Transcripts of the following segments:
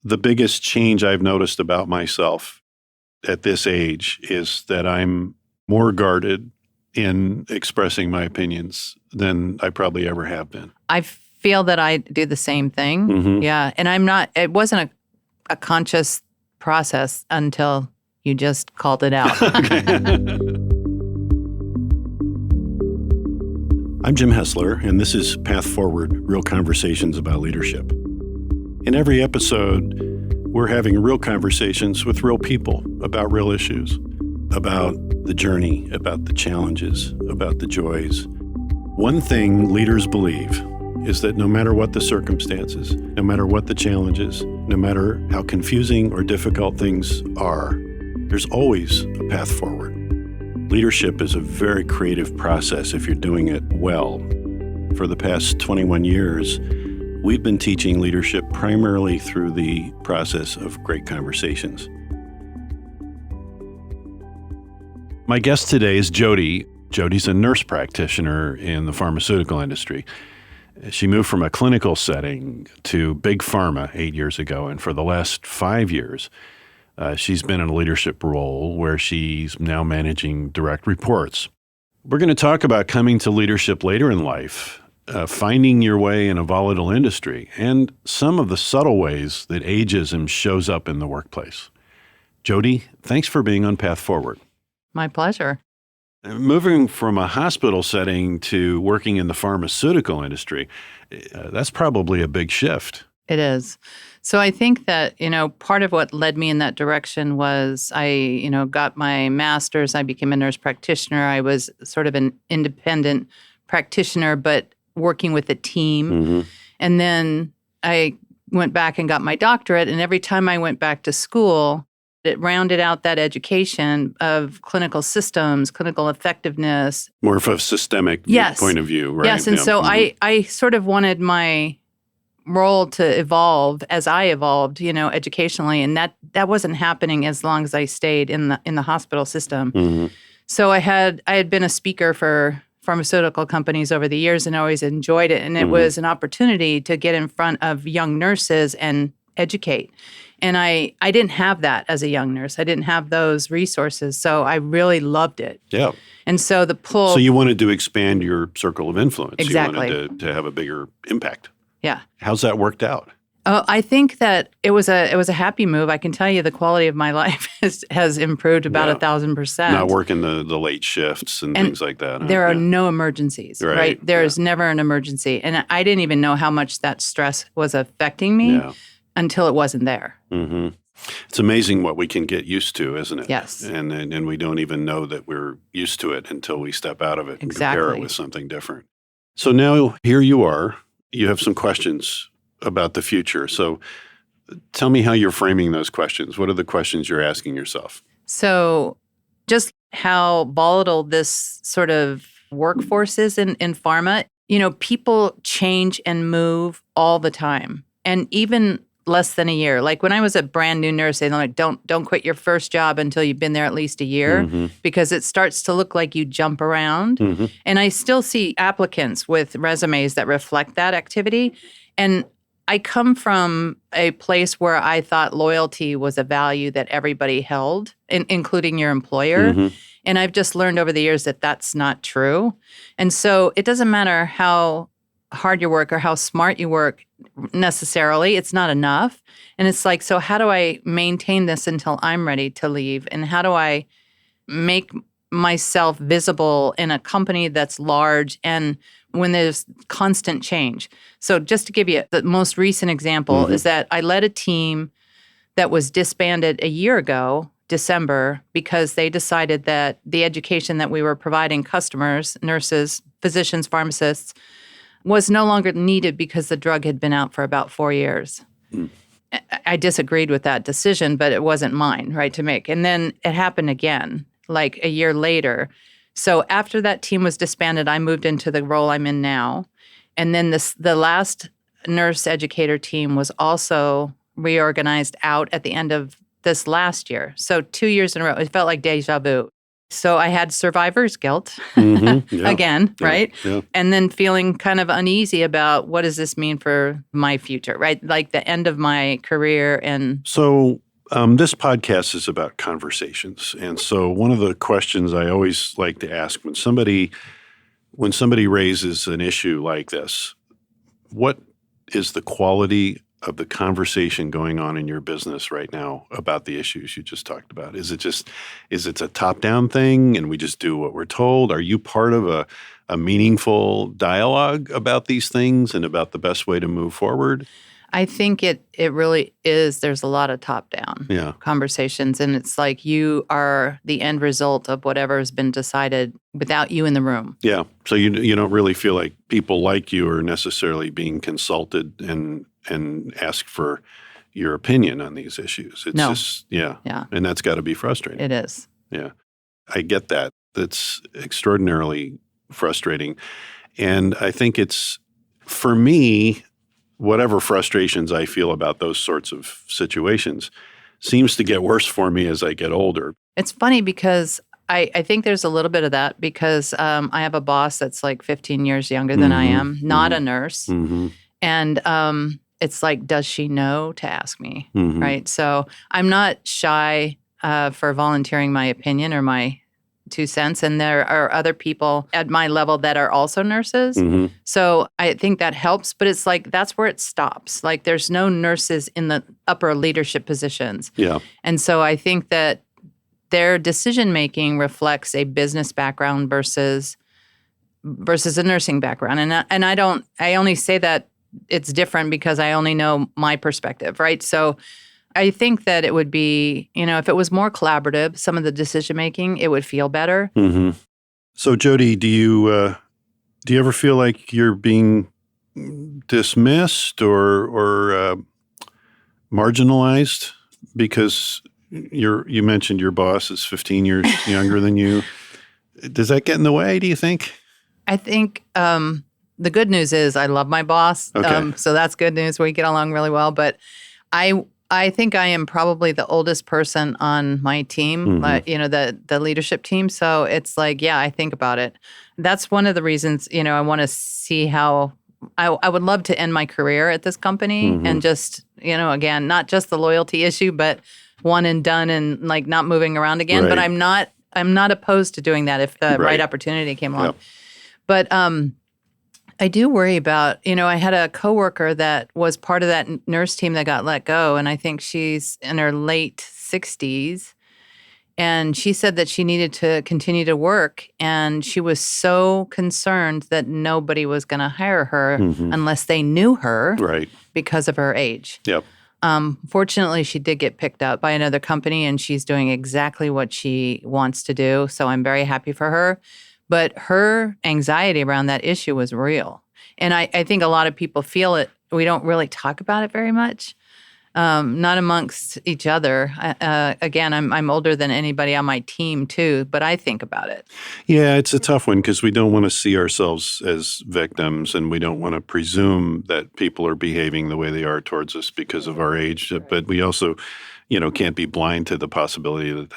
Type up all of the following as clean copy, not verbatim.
The biggest change I've noticed about myself at this age is that I'm more guarded in expressing my opinions than I probably ever have been. I feel that I do the same thing. Mhm. Yeah. And it wasn't a conscious process until you just called it out. I'm Jim Hessler, and this is Path Forward, Real Conversations about Leadership. In every episode, we're having real conversations with real people about real issues, about the journey, about the challenges, about the joys. One thing leaders believe is that no matter what the circumstances, no matter what the challenges, no matter how confusing or difficult things are, there's always a path forward. Leadership is a very creative process if you're doing it well. For the past 21 years, we've been teaching leadership primarily through the process of great conversations. My guest today is Jodi. Jodi's a nurse practitioner in the pharmaceutical industry. She moved from a clinical setting to big pharma 8 years ago, and for the last 5 years, she's been in a leadership role where she's now managing direct reports. We're going to talk about coming to leadership later in life, finding your way in a volatile industry, and some of the subtle ways that ageism shows up in the workplace. Jodi, thanks for being on Path Forward. My pleasure. Moving from a hospital setting to working in the pharmaceutical industry, that's probably a big shift. It is. So I think that, part of what led me in that direction was I, got my master's. I became a nurse practitioner. I was sort of an independent practitioner, but working with a team. Mm-hmm. And then I went back and got my doctorate. And every time I went back to school, it rounded out that education of clinical systems, clinical effectiveness. More of a systemic point of view, right? Yes. And so I sort of wanted my role to evolve as I evolved, educationally. And that wasn't happening as long as I stayed in the hospital system. Mm-hmm. So I had been a speaker for pharmaceutical companies over the years and always enjoyed it. And it was an opportunity to get in front of young nurses and educate. And I didn't have that as a young nurse. I didn't have those resources. So I really loved it. Yeah. And so the pull. So you wanted to expand your circle of influence. Exactly. You wanted to have a bigger impact. Yeah. How's that worked out? Oh, I think that it was a happy move. I can tell you the quality of my life has improved about 1,000%. Not working the late shifts and things like that. There are no emergencies, right? There is never an emergency. And I didn't even know how much that stress was affecting me until it wasn't there. Mm-hmm. It's amazing what we can get used to, isn't it? Yes. And we don't even know that we're used to it until we step out of it and compare it with something different. So now here you are. You have some questions about the future. So tell me how you're framing those questions. What are the questions you're asking yourself? So just how volatile this sort of workforce is in pharma. People change and move all the time. And even less than a year. Like when I was a brand new nurse, they're like, don't quit your first job until you've been there at least a year because it starts to look like you jump around. Mm-hmm. And I still see applicants with resumes that reflect that activity. And I come from a place where I thought loyalty was a value that everybody held, including your employer. Mm-hmm. And I've just learned over the years that that's not true. And so it doesn't matter how hard you work or how smart you work necessarily. It's not enough. And it's like, so how do I maintain this until I'm ready to leave? And how do I make myself visible in a company that's large and when there's constant change? So just to give you the most recent example is that I led a team that was disbanded a year ago, December, because they decided that the education that we were providing customers, nurses, physicians, pharmacists, was no longer needed because the drug had been out for about 4 years. I disagreed with that decision, but it wasn't mine, right, to make. And then it happened again, like a year later. So after that team was disbanded, I moved into the role I'm in now. And then the last nurse educator team was also reorganized out at the end of this last year. So 2 years in a row, it felt like deja vu. So I had survivor's guilt Yeah. again, Yeah. right? Yeah. And then feeling kind of uneasy about what does this mean for my future, right? Like the end of my career. And So this podcast is about conversations. And so one of the questions I always like to ask when somebody raises an issue like this, what is the quality of the conversation going on in your business right now about the issues you just talked about? Is it a top-down thing and we just do what we're told? Are you part of a meaningful dialogue about these things and about the best way to move forward? I think it really is. There's a lot of top-down Yeah. conversations, and it's like you are the end result of whatever has been decided without you in the room. Yeah. So you don't really feel like people like you are necessarily being consulted and ask for your opinion on these issues. It's No. just, yeah. Yeah. And that's got to be frustrating. It is. Yeah. I get that. That's extraordinarily frustrating. And I think it's, for me, whatever frustrations I feel about those sorts of situations seems to get worse for me as I get older. It's funny because I think there's a little bit of that because I have a boss that's like 15 years younger than I am, not a nurse. Mm-hmm. And it's like, does she know to ask me? Mm-hmm. Right. So I'm not shy for volunteering my opinion or my 2 cents. And there are other people at my level that are also nurses. Mm-hmm. So I think that helps. But it's like, that's where it stops. Like there's no nurses in the upper leadership positions. Yeah. And so I think that their decision-making reflects a business background versus a nursing background. And I only say that it's different because I only know my perspective, right? So I think that it would be, if it was more collaborative, some of the decision-making, it would feel better. Mm-hmm. So Jodi, do you ever feel like you're being dismissed or marginalized because you mentioned your boss is 15 years younger than you? Does that get in the way, do you think? I think the good news is I love my boss. Okay. So that's good news. We get along really well. But I think I am probably the oldest person on my team, the leadership team. So it's like, yeah, I think about it. That's one of the reasons, I want to see how I would love to end my career at this company and just, again, not just the loyalty issue, but one and done and like not moving around again. Right. But I'm not opposed to doing that if the right opportunity came along. Yep. But I do worry about, I had a coworker that was part of that nurse team that got let go. And I think she's in her late 60s. And she said that she needed to continue to work. And she was so concerned that nobody was going to hire her unless they knew her because of her age. Yep. Fortunately, she did get picked up by another company and she's doing exactly what she wants to do. So I'm very happy for her. But her anxiety around that issue was real. And I think a lot of people feel it. We don't really talk about it very much, not amongst each other. Again, I'm older than anybody on my team too, but I think about it. Yeah, it's a tough one because we don't want to see ourselves as victims and we don't want to presume that people are behaving the way they are towards us because of our age. But we also, can't be blind to the possibility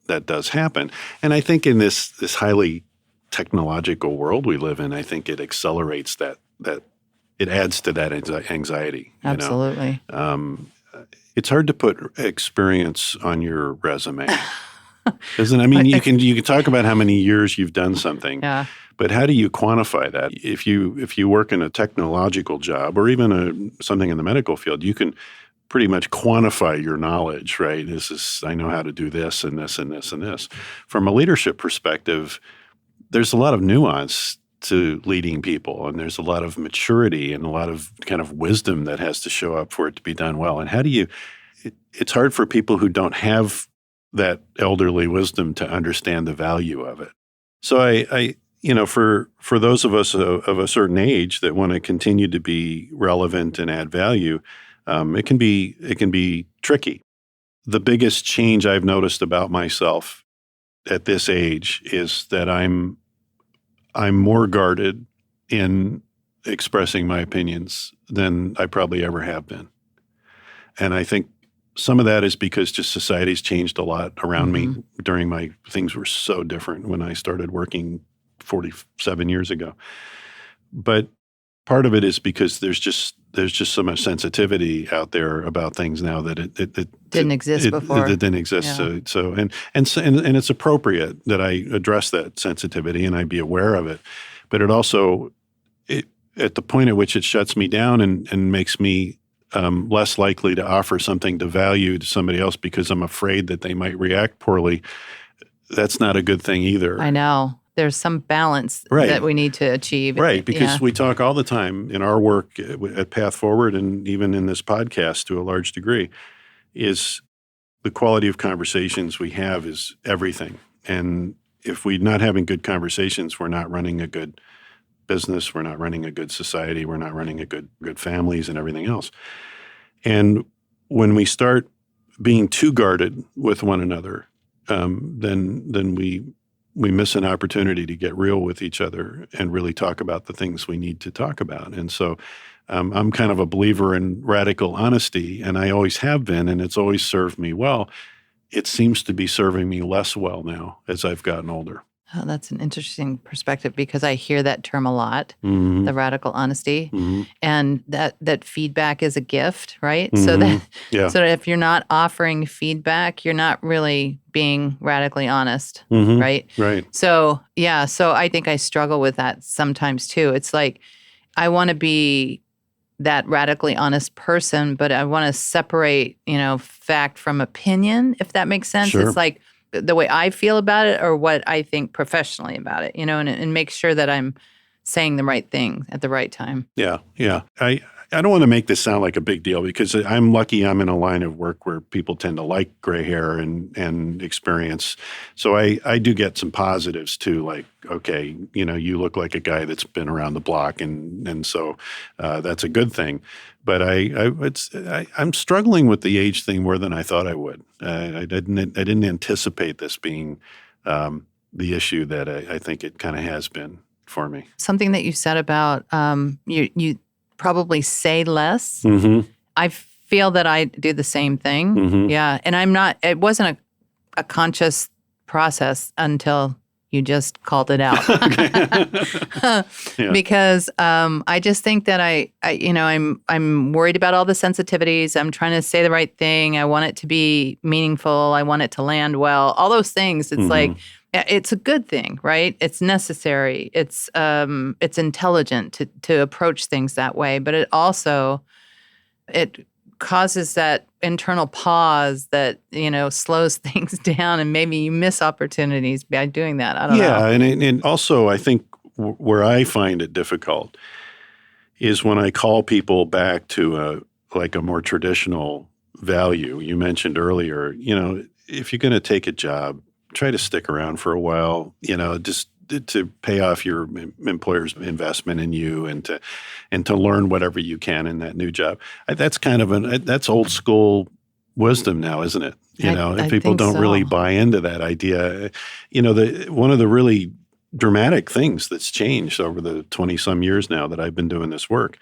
that does happen. And I think in this highly technological world we live in, I think it accelerates that it adds to that anxiety. Absolutely. It's hard to put experience on your resume, isn't it? I mean, you can talk about how many years you've done something, but how do you quantify that? If you work in a technological job or even something in the medical field, you can pretty much quantify your knowledge, right? I know how to do this and this and this and this. From a leadership perspective, there's a lot of nuance to leading people, and there's a lot of maturity and a lot of kind of wisdom that has to show up for it to be done well. And it's hard for people who don't have that elderly wisdom to understand the value of it. So I for those of us of a certain age that want to continue to be relevant and add value, it can be tricky. The biggest change I've noticed about myself at this age is that I'm more guarded in expressing my opinions than I probably ever have been. And I think some of that is because just society's changed a lot around me during things were so different when I started working 47 years ago. But part of it is because there's just so much sensitivity out there about things now that it didn't exist before. It didn't exist. Yeah. So and it's appropriate that I address that sensitivity and I be aware of it. But it also, at the point at which it shuts me down and makes me less likely to offer something to value to somebody else because I'm afraid that they might react poorly, that's not a good thing either. I know. There's some balance that we need to achieve. Right, because we talk all the time in our work at Path Forward and even in this podcast to a large degree, is the quality of conversations we have is everything. And if we're not having good conversations, we're not running a good business, we're not running a good society, we're not running a good families and everything else. And when we start being too guarded with one another, then we miss an opportunity to get real with each other and really talk about the things we need to talk about. And so I'm kind of a believer in radical honesty, and I always have been, and it's always served me well. It seems to be serving me less well now as I've gotten older. Oh, that's an interesting perspective because I hear that term a lot, Mm-hmm. the radical honesty, Mm-hmm. and that feedback is a gift, right? Mm-hmm. So that if you're not offering feedback, you're not really being radically honest, Mm-hmm. right? Right. So I think I struggle with that sometimes too. It's like I want to be that radically honest person, but I want to separate, fact from opinion, if that makes sense. Sure. It's like the way I feel about it or what I think professionally about it, and make sure that I'm saying the right thing at the right time. Yeah. I don't want to make this sound like a big deal because I'm lucky I'm in a line of work where people tend to like gray hair and experience. So I do get some positives too, like, okay, you look like a guy that's been around the block and so that's a good thing. But I'm struggling with the age thing more than I thought I would. I didn't anticipate this being the issue that I think it kind of has been for me. Something that you said about you probably say less. Mm-hmm. I feel that I do the same thing. Mm-hmm. Yeah, and it wasn't a conscious process until you just called it out. Yeah. Because I just think that I'm worried about all the sensitivities. I'm trying to say the right thing. I want it to be meaningful. I want it to land well. All those things. It's like it's a good thing, right? It's necessary. It's intelligent to approach things that way. But it also causes that internal pause that, slows things down, and maybe you miss opportunities by doing that. I don't know. Yeah, and also I think where I find it difficult is when I call people back to a more traditional value. You mentioned earlier, if you're going to take a job, try to stick around for a while, just to pay off your employer's investment in you and to learn whatever you can in that new job. That's that's old school wisdom now, isn't it? If people don't really buy into that idea, one of the really dramatic things that's changed over the 20 some years now that I've been doing this work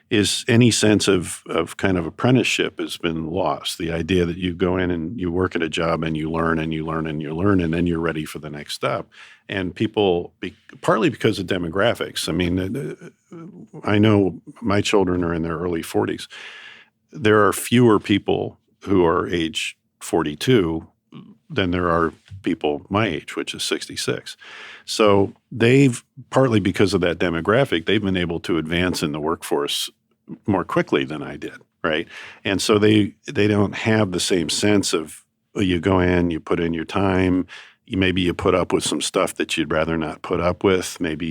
is any sense of kind of apprenticeship has been lost. The idea that you go in and you work at a job and you learn and you learn and you learn and then you're ready for the next step. And people, partly because of demographics, I mean, I know my children are in their early 40s. There are fewer people who are age 42 than there are people my age, which is 66. So they've, partly because of that demographic, they've been able to advance in the workforce more quickly than I did, right? And so they don't have the same sense of you go in, you put in your time, maybe you put up with some stuff that you'd rather not put up with. Maybe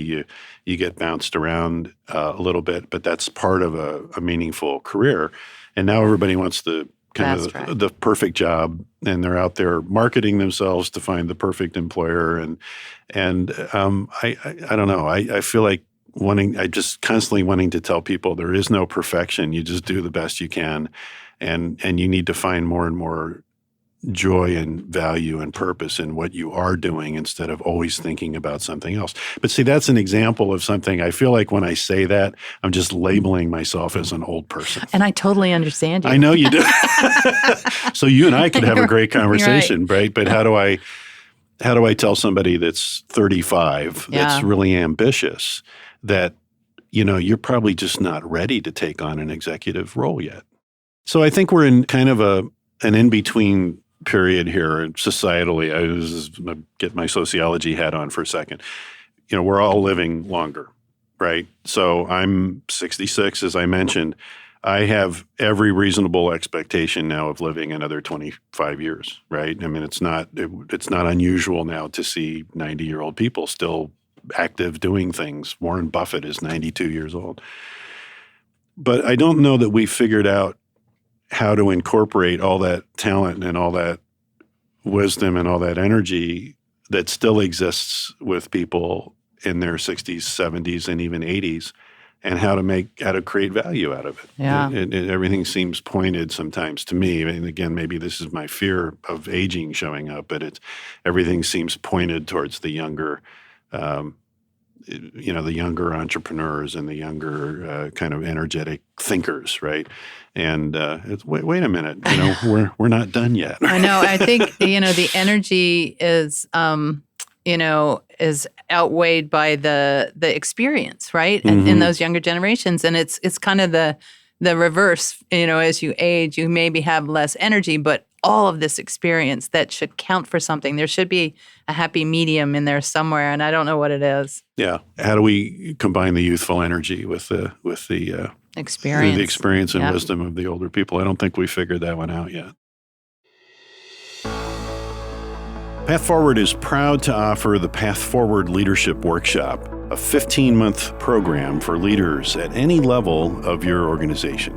you get bounced around a little bit, but that's part of a meaningful career. And now everybody wants the the perfect job, and they're out there marketing themselves to find the perfect employer. And I don't know. I feel like I just constantly wanting to tell people there is no perfection. You just do the best you can, and you need to find more and more joy and value and purpose in what you are doing instead of always thinking about something else. But see, that's an example of something I feel like when I say that, I'm just labeling myself as an old person. And I totally understand you. I know you do. So you and I could have a great Right. conversation, right? But how do I tell somebody that's 35 that's Yeah. really ambitious that, you're probably just not ready to take on an executive role yet? So I think we're in kind of an in-between period here societally. I was going to get my sociology hat on for a second. We're all living longer, right? So I'm 66, as I mentioned. I have every reasonable expectation now of living another 25 years, right? I mean, it's not unusual now to see 90-year-old people still active doing things. Warren Buffett is 92 years old. But I don't know that we figured out how to incorporate all that talent and all that wisdom and all that energy that still exists with people in their 60s, 70s, and even 80s, and how to create value out of it. Yeah. And everything seems pointed sometimes to me. And again, maybe this is my fear of aging showing up, but everything seems pointed towards the younger, the younger entrepreneurs and the younger kind of energetic thinkers, right? And wait a minute, we're not done yet. I know. I think the energy is is outweighed by the experience, right? And in those younger generations, and it's kind of the reverse. As you age, you maybe have less energy, but all of this experience that should count for something. There should be a happy medium in there somewhere, and I don't know what it is. Yeah. How do we combine the youthful energy with the Experience. The experience and wisdom of the older people? I don't think we figured that one out yet. Path Forward is proud to offer the Path Forward Leadership Workshop, a 15-month program for leaders at any level of your organization.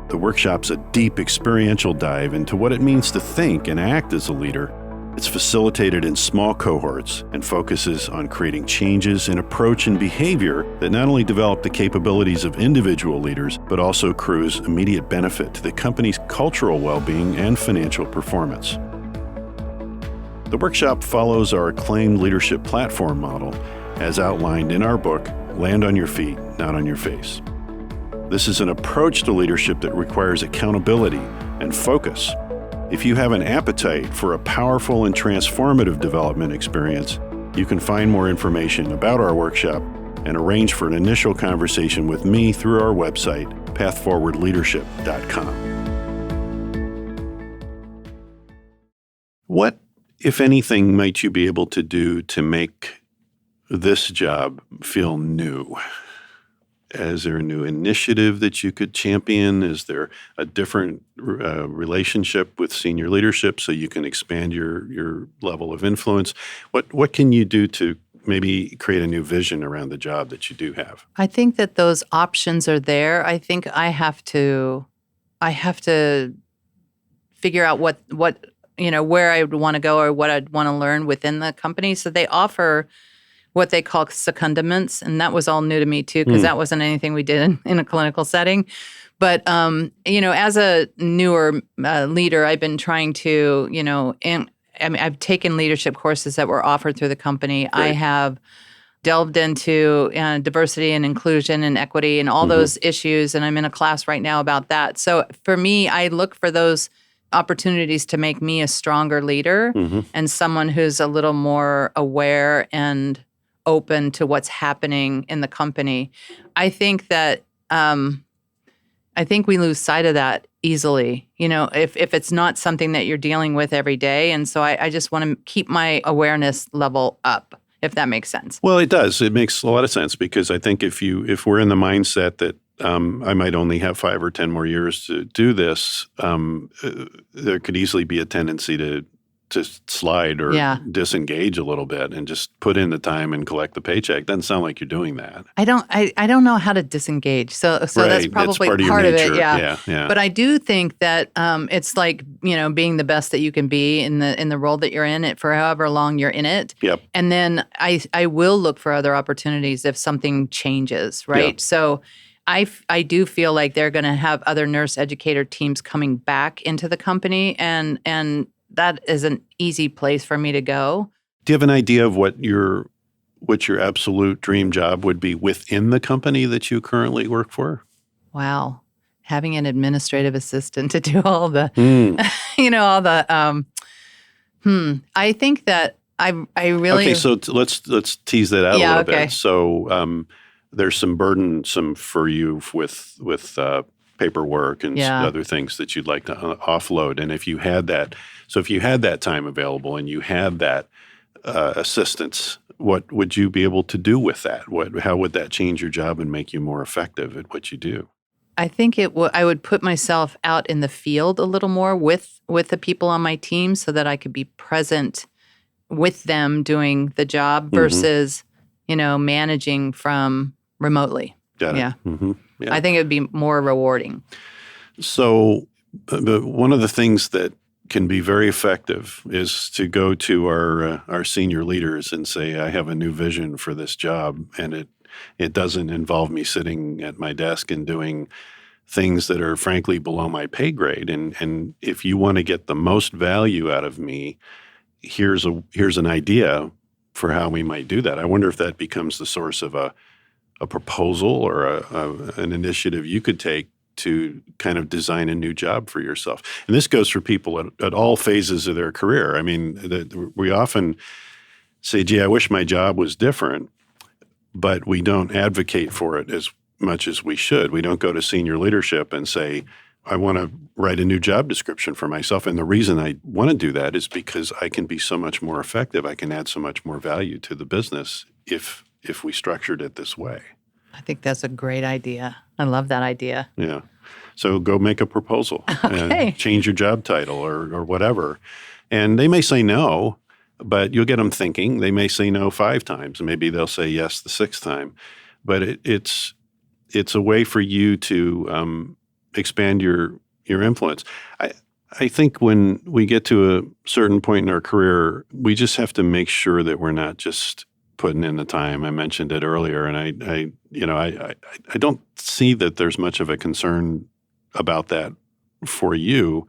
The workshop's a deep experiential dive into what it means to think and act as a leader. It's facilitated in small cohorts and focuses on creating changes in approach and behavior that not only develop the capabilities of individual leaders, but also accrues immediate benefit to the company's cultural well-being and financial performance. The workshop follows our acclaimed leadership platform model, as outlined in our book, Land on Your Feet, Not on Your Face. This is an approach to leadership that requires accountability and focus. If you have an appetite for a powerful and transformative development experience, you can find more information about our workshop and arrange for an initial conversation with me through our website, pathforwardleadership.com. What, if anything, might you be able to do to make this job feel new? Is there a new initiative that you could champion? Is there a different relationship with senior leadership so you can expand your level of influence? What can you do to maybe create a new vision around the job that you do have? I think that those options are there. I think I have to figure out what where I would want to go or what I'd want to learn within the company. So they offer what they call secondaments, and that was all new to me too, because that wasn't anything we did in a clinical setting. But as a newer leader, I've been trying to, I've taken leadership courses that were offered through the company. Great. I have delved into diversity and inclusion and equity and all those issues, and I'm in a class right now about that. So for me, I look for those opportunities to make me a stronger leader and someone who's a little more aware and open to what's happening in the company. I think that we lose sight of that easily, if it's not something that you're dealing with every day. And so I just want to keep my awareness level up, if that makes sense. Well, it does. It makes a lot of sense, because I think if we're in the mindset that I might only have 5 or 10 more years to do this, there could easily be a tendency to slide or disengage a little bit and just put in the time and collect the paycheck. Doesn't sound like you're doing that. I don't know how to disengage. So right. That's probably part of it. Yeah. But I do think that it's like, being the best that you can be in the role that you're in it for however long you're in it. Yep. And then I will look for other opportunities if something changes, right? Yeah. So I do feel like they're going to have other nurse educator teams coming back into the company, and that is an easy place for me to go. Do you have an idea of what your absolute dream job would be within the company that you currently work for? Wow. Having an administrative assistant to do all the, all the, I think that I really. Okay, so let's tease that out a little okay. bit. So there's some burdensome for you with paperwork and other things that you'd like to offload. And if you had that time available and you had that assistance, what would you be able to do with that? How would that change your job and make you more effective at what you do? I think I would put myself out in the field a little more with the people on my team so that I could be present with them doing the job versus, managing from remotely. Got it. Yeah. Mm-hmm. Yeah. I think it would be more rewarding. So one of the things that can be very effective is to go to our senior leaders and say, I have a new vision for this job, and it doesn't involve me sitting at my desk and doing things that are frankly below my pay grade. And if you want to get the most value out of me, here's an idea for how we might do that. I wonder if that becomes the source of a proposal or an initiative you could take to kind of design a new job for yourself. And this goes for people at all phases of their career. I mean, we often say, gee, I wish my job was different, but we don't advocate for it as much as we should. We don't go to senior leadership and say, I want to write a new job description for myself. And the reason I want to do that is because I can be so much more effective. I can add so much more value to the business if we structured it this way. I think that's a great idea. I love that idea. Yeah. So go make a proposal. Okay. Change your job title or whatever. And they may say no, but you'll get them thinking. They may say no 5 times, and maybe they'll say yes the 6th time. But it's a way for you to expand your influence. I think when we get to a certain point in our career, we just have to make sure that we're not just putting in the time. I mentioned it earlier, and I don't see that there's much of a concern about that for you.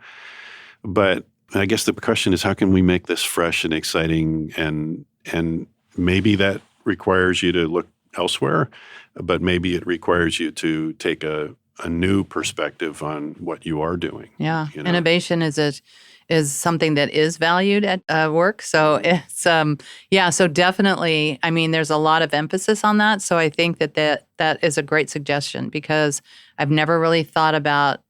But I guess the question is, how can we make this fresh and exciting? And maybe that requires you to look elsewhere, but maybe it requires you to take a new perspective on what you are doing. Yeah, innovation is something that is valued at work. So it's so definitely. I mean, there's a lot of emphasis on that. So I think that is a great suggestion, because I've never really thought about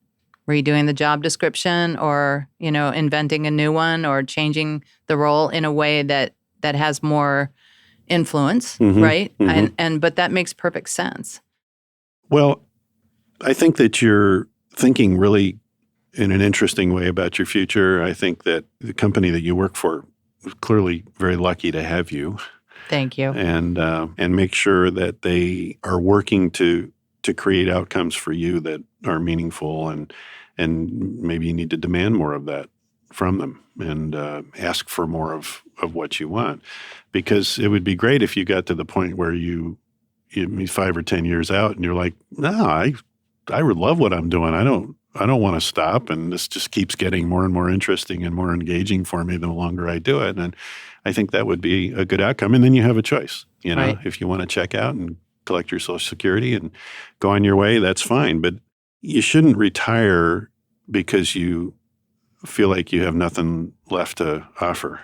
redoing the job description or inventing a new one or changing the role in a way that has more influence, right? Mm-hmm. But that makes perfect sense. Well, I think that you're thinking really in an interesting way about your future. I think that the company that you work for is clearly very lucky to have you. Thank you. And make sure that they are working to create outcomes for you that are meaningful, and maybe you need to demand more of that from them and ask for more of what you want. Because it would be great if you got to the point where you 5 or 10 years out and you're like, no, I would love what I'm doing. I don't want to stop, and this just keeps getting more and more interesting and more engaging for me the longer I do it. And I think that would be a good outcome. And then you have a choice. Right. If you want to check out and collect your Social Security and go on your way, that's fine. But you shouldn't retire because you feel like you have nothing left to offer.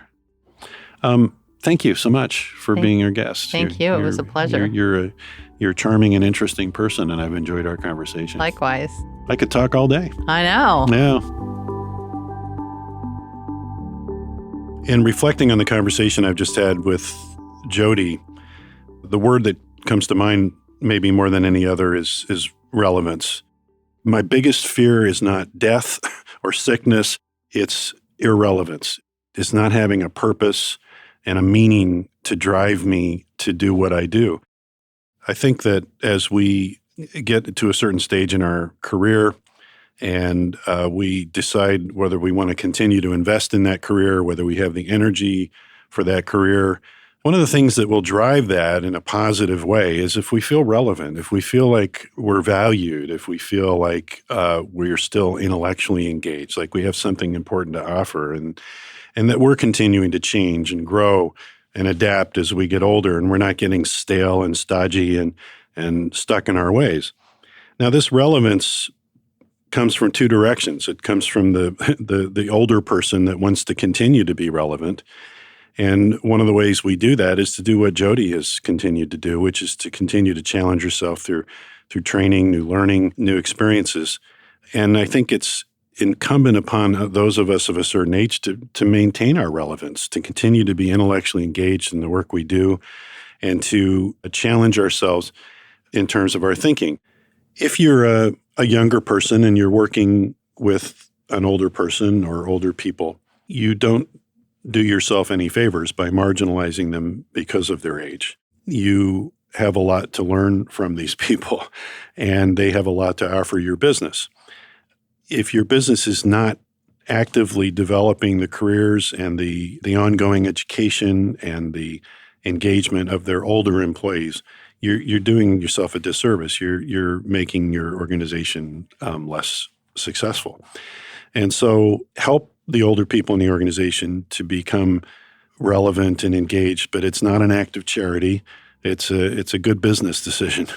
Thank you so much for being our guest. Thank you. It was a pleasure. You're a charming and interesting person, and I've enjoyed our conversation. Likewise. I could talk all day. I know. Yeah. In reflecting on the conversation I've just had with Jodi, the word that comes to mind maybe more than any other is relevance. My biggest fear is not death or sickness. It's irrelevance. It's not having a purpose and a meaning to drive me to do what I do. I think that as we get to a certain stage in our career and we decide whether we want to continue to invest in that career, whether we have the energy for that career, one of the things that will drive that in a positive way is if we feel relevant, if we feel like we're valued, if we feel like we're still intellectually engaged, like we have something important to offer, and that we're continuing to change and grow and adapt as we get older, and we're not getting stale and stodgy and stuck in our ways. Now, this relevance comes from two directions. It comes from the older person that wants to continue to be relevant. And one of the ways we do that is to do what Jodi has continued to do, which is to continue to challenge yourself through training, new learning, new experiences. And I think it's incumbent upon those of us of a certain age to maintain our relevance, to continue to be intellectually engaged in the work we do, and to challenge ourselves in terms of our thinking. If you're a younger person and you're working with an older person or older people, you don't do yourself any favors by marginalizing them because of their age. You have a lot to learn from these people, and they have a lot to offer your business. If your business is not actively developing the careers and the ongoing education and the engagement of their older employees, you're doing yourself a disservice. You're making your organization less successful. And so help the older people in the organization to become relevant and engaged, but it's not an act of charity. It's a good business decision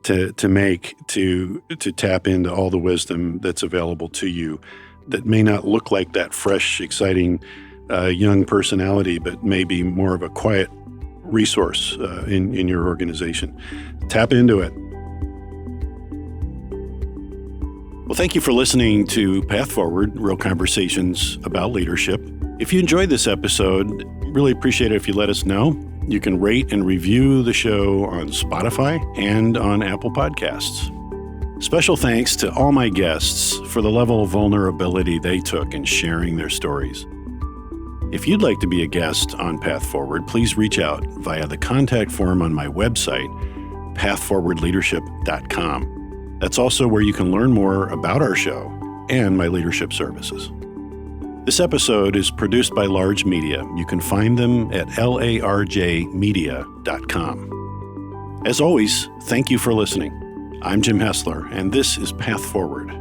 to make to tap into all the wisdom that's available to you that may not look like that fresh, exciting young personality, but maybe more of a quiet resource in your organization. Tap into it. Well, thank you for listening to Path Forward, Real Conversations about Leadership. If you enjoyed this episode, really appreciate it if you let us know. You can rate and review the show on Spotify and on Apple Podcasts. Special thanks to all my guests for the level of vulnerability they took in sharing their stories. If you'd like to be a guest on Path Forward, please reach out via the contact form on my website, pathforwardleadership.com. That's also where you can learn more about our show and my leadership services. This episode is produced by Large Media. You can find them at larjmedia.com. As always, thank you for listening. I'm Jim Hessler, and this is Path Forward.